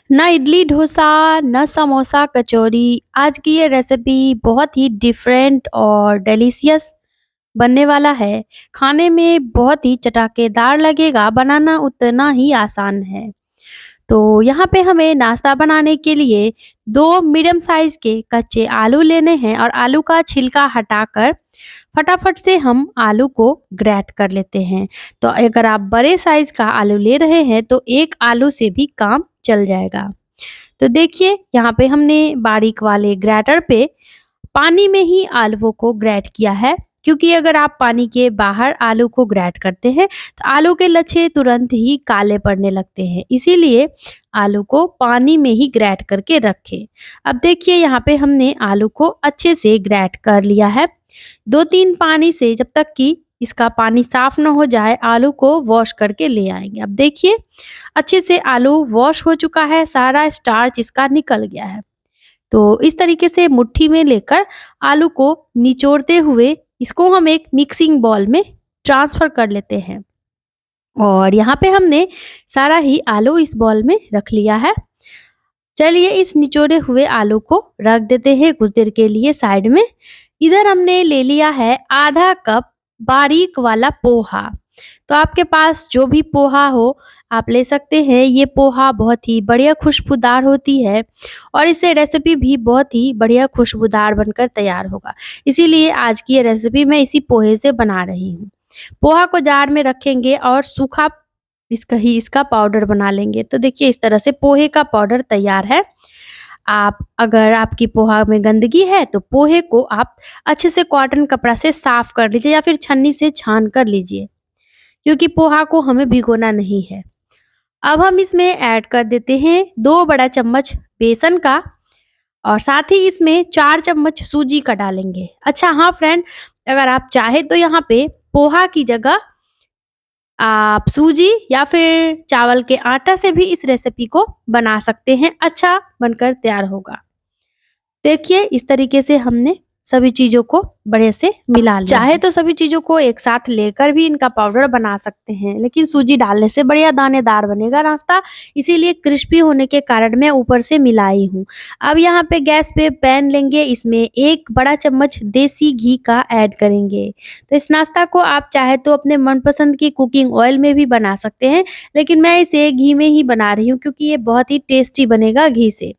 ना इडली डोसा, ना समोसा, कचौरी। आज की ये रेसिपी बहुत ही डिफरेंट और डिलीशियस बनने वाला है। खाने में बहुत ही चटकेदार लगेगा, बनाना उतना ही आसान है। तो यहाँ पे हमें नाश्ता बनाने के लिए 2 मीडियम साइज़ के कच्चे आलू लेने हैं और आलू का छिलका हटाकर फटाफट से हम आलू को ग्रेट कर लेते हैं। तो अगर आप बड़े साइज़ का आलू ले रहे हैं तो 1 आलू से भी काम चल जाएगा। तो देखिए यहाँ पे हमने बारीक वाले ग्रेटर पे पानी में ही आलूओं को ग्रेट किया है, क्योंकि अगर आप पानी के बाहर आलू को ग्रेट करते हैं तो आलू के लच्छे तुरंत ही काले पड़ने लगते हैं, इसीलिए आलू को पानी में ही ग्रेट करके रखें। अब देखिए यहाँ पे हमने आलू को अच्छे से ग्रेट कर लिया है। 2-3 पानी से, जब तक कि इसका पानी साफ ना हो जाए, आलू को वॉश करके ले आएंगे। अब देखिए अच्छे से आलू वॉश हो चुका है, सारा स्टार्च इसका निकल गया है। तो इस तरीके से मुट्ठी में लेकर आलू को निचोड़ते हुए इसको हम एक मिक्सिंग बाउल में ट्रांसफर कर लेते हैं। और यहाँ पे हमने सारा ही आलू इस बाउल में रख लिया है। चलिए इस निचोड़े हुए आलू को रख देते हैं कुछ देर के लिए साइड में। इधर हमने ले लिया है आधा कप बारीक वाला पोहा। तो आपके पास जो भी पोहा हो आप ले सकते हैं। ये पोहा बहुत ही बढ़िया खुशबूदार होती है और इससे रेसिपी भी बहुत ही बढ़िया खुशबूदार बनकर तैयार होगा। इसीलिए आज की ये रेसिपी मैं इसी पोहे से बना रही हूँ। पोहा को जार में रखेंगे और सूखा इसका पाउडर बना लेंगे। तो देखिए इस तरह से पोहे का पाउडर तैयार है। आप अगर आपकी पोहा में गंदगी है तो पोहे को आप अच्छे से कॉटन कपड़ा से साफ कर लीजिए या फिर छन्नी से छान कर लीजिए, क्योंकि पोहा को हमें भिगोना नहीं है। अब हम इसमें ऐड कर देते हैं 2 बड़ा चम्मच बेसन का और साथ ही इसमें 4 चम्मच सूजी का डालेंगे। अच्छा हाँ फ्रेंड, अगर आप चाहे तो यहाँ पे पोहा की जगह आप सूजी या फिर चावल के आटा से भी इस रेसिपी को बना सकते हैं, अच्छा बनकर तैयार होगा। देखिए इस तरीके से हमने सभी चीज़ों को बढ़िया से मिला लिया चाहे है। तो सभी चीज़ों को एक साथ लेकर भी इनका पाउडर बना सकते हैं, लेकिन सूजी डालने से बढ़िया दानेदार बनेगा नाश्ता, इसीलिए क्रिस्पी होने के कारण मैं ऊपर से मिलाई हूँ। अब यहाँ पे गैस पे पैन लेंगे, इसमें 1 बड़ा चम्मच देसी घी का ऐड करेंगे। तो इस नाश्ता को आप चाहे तो अपने मनपसंद की कुकिंग ऑयल में भी बना सकते हैं, लेकिन मैं इसे घी में ही बना रही हूँ क्योंकि ये बहुत ही टेस्टी बनेगा घी से।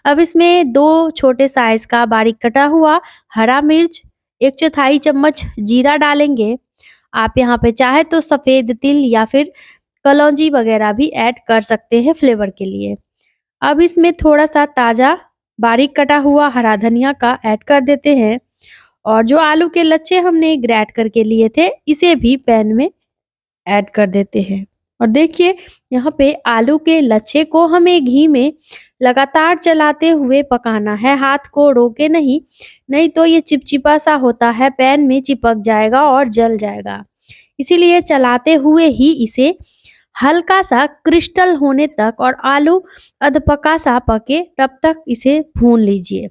अब इसमें 2 छोटे साइज़ का बारीक कटा हुआ हरा मिर्च, 1/4 चम्मच जीरा डालेंगे। आप यहाँ पे चाहे तो सफ़ेद तिल या फिर कलौंजी वगैरह भी ऐड कर सकते हैं फ्लेवर के लिए। अब इसमें थोड़ा-सा ताज़ा बारीक कटा हुआ हरा धनिया का ऐड कर देते हैं और जो आलू के लच्छे हमने ग्रेट करके लिए थे, इसे भी पैन में ऐड कर देते हैं। और देखिए यहाँ पे आलू के लच्छे को हमें घी में लगातार चलाते हुए पकाना है, हाथ को रोके नहीं, नहीं तो ये चिपचिपा सा होता है, पैन में चिपक जाएगा और जल जाएगा। इसीलिए चलाते हुए ही इसे हल्का सा क्रिस्टल होने तक और आलू अधपका सा पके तब तक इसे भून लीजिए।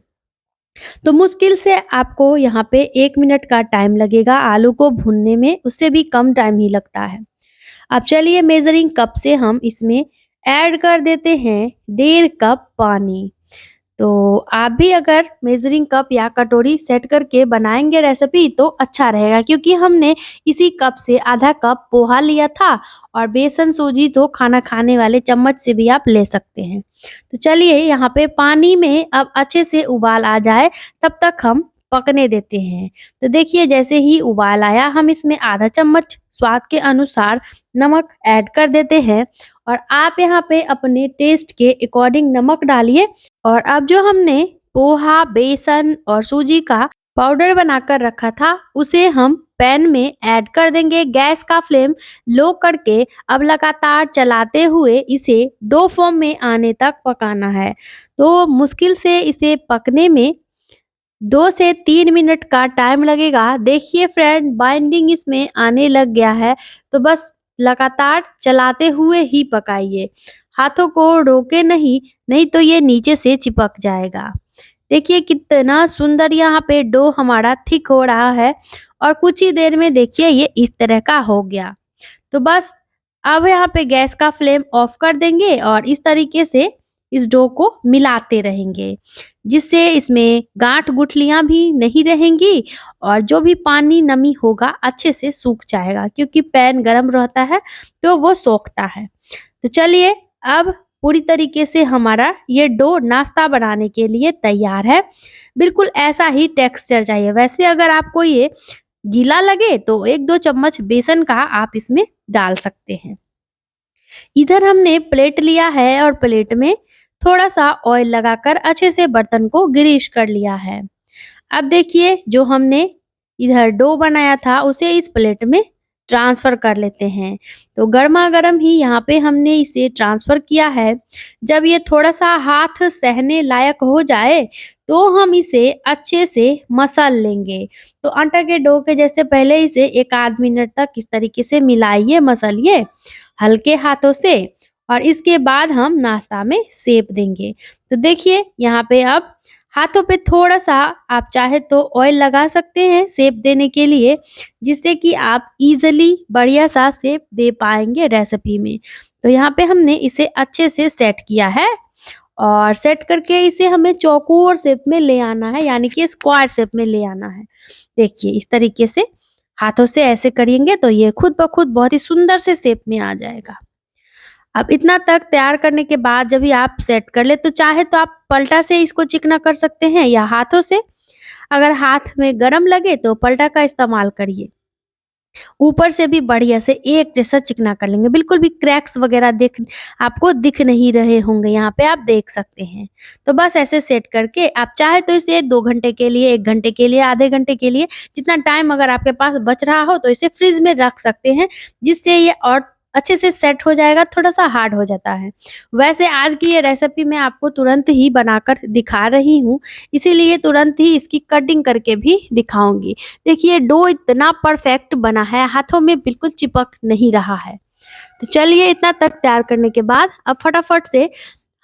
तो मुश्किल से आपको यहाँ पे 1 मिनट का टाइम लगेगा आलू को भूनने में, उससे भी कम टाइम ही लगता है। अब चलिए मेजरिंग कप से हम इसमें ऐड कर देते हैं 1.5 कप पानी। तो आप भी अगर मेजरिंग कप या कटोरी सेट करके बनाएंगे रेसिपी तो अच्छा रहेगा, क्योंकि हमने इसी कप से आधा कप पोहा लिया था और बेसन सूजी तो खाना खाने वाले चम्मच से भी आप ले सकते हैं। तो चलिए यहाँ पे पानी में अब अच्छे से उबाल आ जाए तब तक हम पकने देते हैं। तो देखिए जैसे ही उबाल आया हम इसमें आधा चम्मच स्वाद के अनुसार नमक ऐड कर देते हैं और आप यहाँ पे अपने टेस्ट के अकॉर्डिंग नमक डालिए। और अब जो हमने पोहा, बेसन और सूजी का पाउडर बनाकर रखा था उसे हम पैन में ऐड कर देंगे। गैस का फ्लेम लो करके अब लगातार चलाते हुए इसे डो फॉर्म में आने तक पकाना है। तो मुश्किल से इसे पकने में 2 से 3 मिनट का टाइम लगेगा। देखिए फ्रेंड बाइंडिंग इसमें आने लग गया है, तो बस लगातार चलाते हुए ही पकाइए, हाथों को रोके नहीं, नहीं तो ये नीचे से चिपक जाएगा। देखिए कितना सुंदर यहाँ पे डो हमारा थिक हो रहा है और कुछ ही देर में देखिए ये इस तरह का हो गया। तो बस अब यहाँ पे गैस का फ्लेम ऑफ कर देंगे और इस तरीके से इस डो को मिलाते रहेंगे, जिससे इसमें गाँठ-गुठलियाँ भी नहीं रहेंगी और जो भी पानी नमी होगा अच्छे से सूख जाएगा, क्योंकि पैन गरम रहता है तो वो सोखता है। तो चलिए, अब पूरी तरीके से हमारा ये डो नाश्ता बनाने के लिए तैयार है। बिल्कुल ऐसा ही टेक्सचर चाहिए। वैसे अगर आपको ये गीला लगे तो 1-2 चम्मच बेसन का आप इसमें डाल सकते हैं। इधर हमने प्लेट लिया है और प्लेट में थोड़ा-सा ऑयल लगाकर अच्छे से बर्तन को ग्रीस कर लिया है। अब देखिए, जो हमने इधर डो बनाया था उसे इस प्लेट में ट्रांसफ़र कर लेते हैं। तो गरमा-गरम ही यहाँ पे हमने इसे ट्रांसफ़र किया है। जब ये थोड़ा-सा हाथ सहने लायक हो जाए तो हम इसे अच्छे से मसल लेंगे। तो आटा के डो के जैसे पहले इसे 1 आध मिनट तक इस तरीके से मिलाइए, मसलिए हल्के हाथों से, और इसके बाद हम नाश्ता में सेंक देंगे। तो देखिए, यहाँ पे अब हाथों पे थोड़ा-सा आप चाहे तो ऑयल लगा सकते हैं शेप देने के लिए, जिससे कि आप ईज़िली बढ़िया-सा शेप दे पाएँगे रेसिपी में। तो यहाँ पे हमने इसे अच्छे से सेट किया है और सेट करके इसे हमें चौकोर शेप में ले आना है, यानी कि स्क्वायर शेप में ले आना है। देखिए, इस तरीके से हाथों से ऐसे करेंगे तो ये खुद ब खुद बहुत ही सुंदर से शेप में आ जाएगा। अब इतना तक तैयार करने के बाद जब ये आप सेट कर लें तो चाहे तो आप पलटा से इसको चिकना कर सकते हैं या हाथों से। अगर हाथ में गरम लगे तो पलटा का इस्तेमाल करिए। ऊपर से भी बढ़िया से एक जैसा चिकना कर लेंगे, बिल्कुल भी क्रैक्स वगैरह आपको दिख नहीं रहे होंगे, यहाँ पे आप देख सकते हैं। तो बस ऐसे सेट करके आप चाहे तो इसे 2 घंटे के लिए, 1 घंटे के लिए, आधे घंटे के लिए, जितना टाइम अगर आपके पास बच रहा हो तो इसे फ्रिज में रख सकते हैं, जिससे ये और अच्छे से सेट हो जाएगा, थोड़ा-सा हार्ड हो जाता है। वैसे आज की ये रेसिपी मैं आपको तुरंत ही बनाकर दिखा रही हूँ, इसीलिए तुरंत ही इसकी कटिंग करके भी दिखाऊँगी। देखिए, डो इतना परफेक्ट बना है, हाथों में बिल्कुल चिपक नहीं रहा है। तो चलिए, इतना तक तैयार करने के बाद अब फटाफट से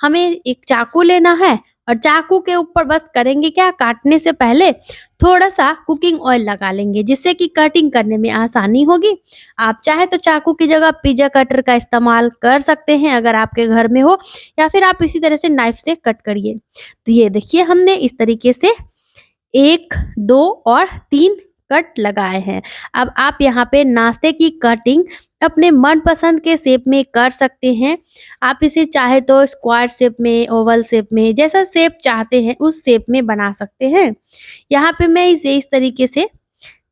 हमें एक चाकू लेना है और चाकू के ऊपर बस करेंगे क्या, काटने से पहले थोड़ा-सा कुकिंग ऑयल लगा लेंगे, जिससे कि कटिंग करने में आसानी होगी। आप चाहे तो चाकू की जगह पिज़्ज़ा कटर का इस्तेमाल कर सकते हैं अगर आपके घर में हो, या फिर आप इसी तरह से नाइफ से कट करिए। तो ये देखिए, हमने इस तरीके से 1, 2 और 3 कट लगाए हैं। अब आप यहाँ पे नाश्ते की कटिंग अपने मनपसंद के शेप में कर सकते हैं। आप इसे चाहे तो स्क्वायर शेप में, ओवल शेप में, जैसा शेप चाहते हैं उस शेप में बना सकते हैं। यहाँ पे मैं इसे इस तरीके से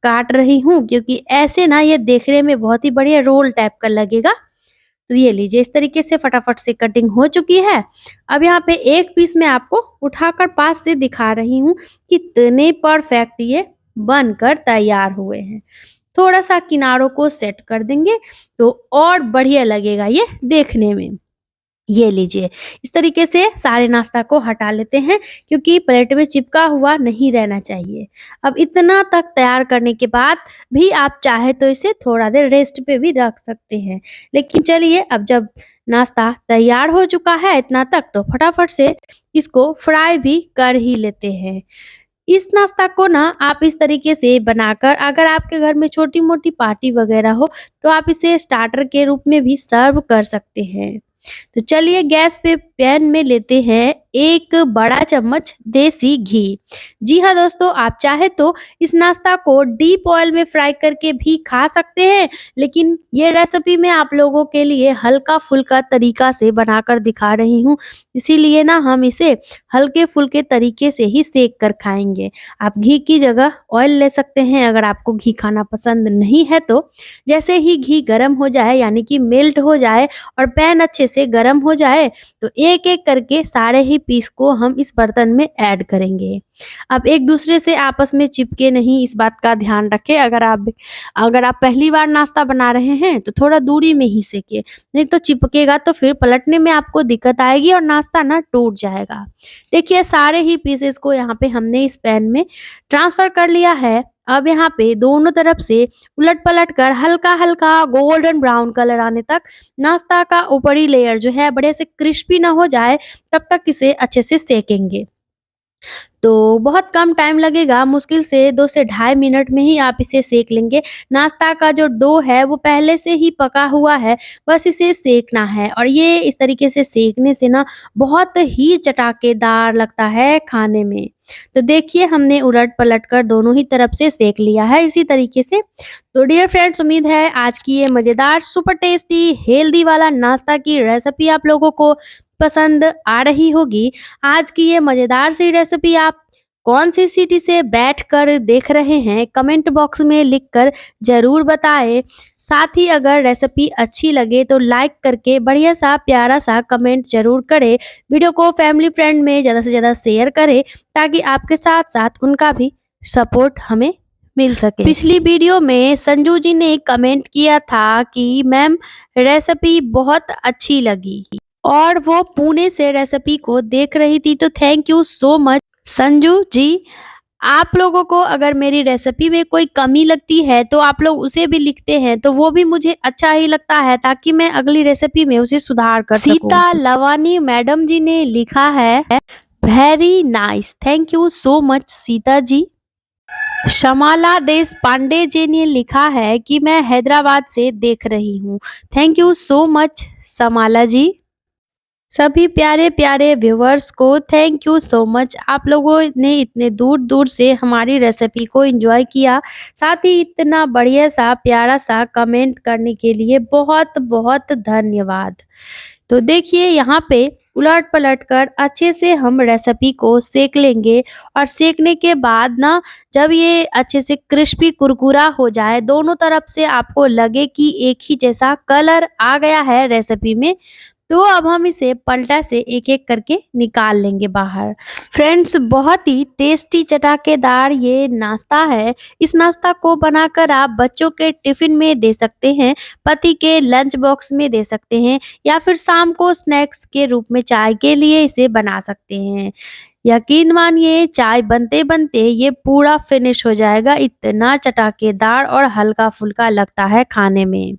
काट रही हूँ, क्योंकि ऐसे ना ये देखने में बहुत ही बढ़िया रोल टाइप का लगेगा। तो ये लीजिए, इस तरीके से फटाफट से कटिंग हो चुकी है। अब यहाँ पे एक पीस मैं आपको उठाकर पास से दिखा रही हूँ, कितने परफेक्ट ये बनकर तैयार हुए हैं। थोड़ा-सा किनारों को सेट कर देंगे तो और बढ़िया लगेगा ये देखने में। ये लीजिए, इस तरीके से सारे नाश्ता को हटा लेते हैं, क्योंकि प्लेट में चिपका हुआ नहीं रहना चाहिए। अब इतना तक तैयार करने के बाद भी आप चाहे तो इसे थोड़ा देर रेस्ट पे भी रख सकते हैं। लेकिन चलिए, अब जब नाश्ता तैयार हो चुका है इतना तक, तो फटाफट से इसको फ्राई भी कर ही लेते हैं। इस नाश्ता को ना आप इस तरीके से बनाकर, अगर आपके घर में छोटी-मोटी पार्टी वगैरह हो, तो आप इसे स्टार्टर के रूप में भी सर्व कर सकते हैं। तो चलिए, गैस पे पैन में लेते हैं 1 बड़ा चम्मच देसी घी। जी हाँ दोस्तों, आप चाहे तो इस नाश्ता को डीप ऑयल में फ्राई करके भी खा सकते हैं, लेकिन ये रेसिपी मैं आप लोगों के लिए हल्का-फुल्का तरीका से बनाकर दिखा रही हूँ, इसीलिए ना हम इसे हल्के-फुल्के तरीके से ही सेक कर खाएँगे। आप घी की जगह ऑयल ले सकते हैं अगर आपको घी खाना पसंद नहीं है तो। जैसे ही घी गरम हो जाए, यानी कि मेल्ट हो जाए और पैन अच्छे से गरम हो जाए, तो एक-एक करके सारे ही पीस को हम इस बर्तन में ऐड करेंगे। अब एक दूसरे से आपस में चिपके नहीं, इस बात का ध्यान रखें। अगर आप पहली बार नाश्ता बना रहे हैं तो थोड़ा दूरी में ही सेकिए, नहीं तो चिपकेगा तो फिर पलटने में आपको दिक्कत आएगी और नाश्ता ना टूट जाएगा। देखिए, सारे ही पीसेस को यहाँ पे हमने इस पैन में ट्रांसफ़र कर लिया है। अब यहाँ पे दोनों तरफ से उलट-पलट कर हल्का-हल्का गोल्डन ब्राउन कलर आने तक नाश्ता का ऊपरी लेयर जो है बढ़िया से क्रिस्पी ना हो जाए, तब तक इसे अच्छे से सेकेंगे। तो बहुत कम टाइम लगेगा, मुश्किल से 2 से ढाई मिनट में ही आप इसे सेक लेंगे। नाश्ता का जो डो है वो पहले से ही पका हुआ है, बस इसे सेकना है और ये इस तरीके से सेकने से ना बहुत ही चटाकेदार लगता है खाने में। तो देखिए हमने उलट-पलट कर दोनों ही तरफ से सेक लिया है इसी तरीके से। तो डियर फ्रेंड्स, उम्मीद है आज की ये मज़ेदार सुपर टेस्टी हेल्दी वाला नाश्ता की रेसिपी आप लोगों को पसंद आ रही होगी। आज की ये मज़ेदार सी रेसिपी आप कौन-सी सिटी से बैठकर देख रहे हैं, कमेंट बॉक्स में लिखकर ज़रूर बताएँ। साथ ही अगर रेसिपी अच्छी लगे तो लाइक करके बढ़िया-सा प्यारा-सा कमेंट ज़रूर करें। वीडियो को फैमिली फ्रेंड में ज़्यादा से ज़्यादा शेयर करें ताकि आपके साथ-साथ उनका भी सपोर्ट हमें मिल सके। पिछली वीडियो में संजू जी ने कमेंट किया था कि मैम रेसिपी बहुत अच्छी लगी और वो पुणे से रेसिपी को देख रही थी, तो thank you so much Sanju ji. आप लोगों को अगर मेरी रेसिपी में कोई कमी लगती है तो आप लोग उसे भी लिखते हैं, तो वो भी मुझे अच्छा ही लगता है ताकि मैं अगली रेसिपी में उसे सुधार कर सकूं। सीता लवानी मैडम जी ने लिखा है very nice, thank you so much Sita ji. Shamala Deshpande जी ने लिखा है कि मैं हैदराबाद से देख रही हूँ, थैंक यू सो मच शमाला जी। सभी प्यारे-प्यारे व्यूअर्स को थैंक यू सो मच। आप लोगों ने इतने दूर-दूर से हमारी रेसिपी को एंजॉय किया, साथ ही इतना बढ़िया-सा प्यारा-सा कमेंट करने के लिए बहुत-बहुत धन्यवाद। तो देखिए यहाँ पे उलट-पलट कर अच्छे से हम रेसिपी को सेक लेंगे और सेकने के बाद ना जब ये अच्छे से क्रिस्पी कुरकुरा हो जाए, दोनों तरफ से आपको लगे कि एक ही जैसा कलर आ गया है रेसिपी में, तो अब हम इसे पलटा से एक-एक करके निकाल लेंगे बाहर। फ्रेंड्स, बहुत ही टेस्टी चटाकेदार ये नाश्ता है। इस नाश्ता को बनाकर आप बच्चों के टिफ़िन में दे सकते हैं, पति के लंच बॉक्स में दे सकते हैं या फिर शाम को स्नैक्स के रूप में चाय के लिए इसे बना सकते हैं। यकीन मानिए चाय बनते-बनते ये पूरा फिनिश हो जाएगा, इतना चटाकेदार और हल्का-फुल्का लगता है खाने में।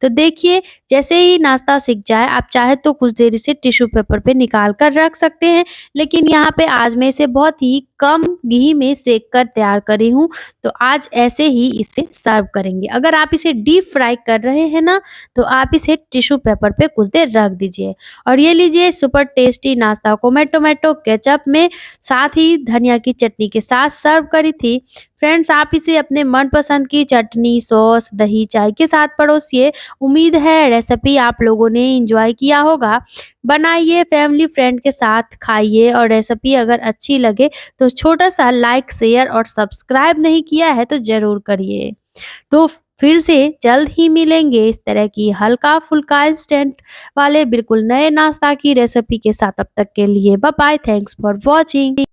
तो देखिए जैसे ही नाश्ता सिक जाए आप चाहे तो कुछ देर इसे टिश्यू पेपर पे निकाल कर रख सकते हैं, लेकिन यहाँ पे आज मैं इसे बहुत ही कम घी में सेक कर तैयार करी हूँ, तो आज ऐसे ही इसे सर्व करेंगे। अगर आप इसे डीप फ्राई कर रहे हैं ना, तो आप इसे टिश्यू पेपर पे कुछ देर रख दीजिए और ये लीजिए सुपर टेस्टी नाश्ता को मैं टोमेटो केचप में साथ ही धनिया की चटनी के साथ सर्व करी थी। फ्रेंड्स, आप इसे अपने मनपसंद की चटनी, सॉस, दही, चाय के साथ परोसिए। उम्मीद है रेसिपी आप लोगों ने एंजॉय किया होगा। बनाइए, फैमिली फ्रेंड के साथ खाइए और रेसिपी अगर अच्छी लगे तो छोटा-सा लाइक, शेयर और सब्सक्राइब नहीं किया है तो ज़रूर करिए। तो फिर से जल्द ही मिलेंगे इस तरह की हल्का-फुल्का इंस्टेंट वाले बिल्कुल नए नाश्ता की रेसिपी के साथ। तब तक के लिए bye bye, thanks for watching.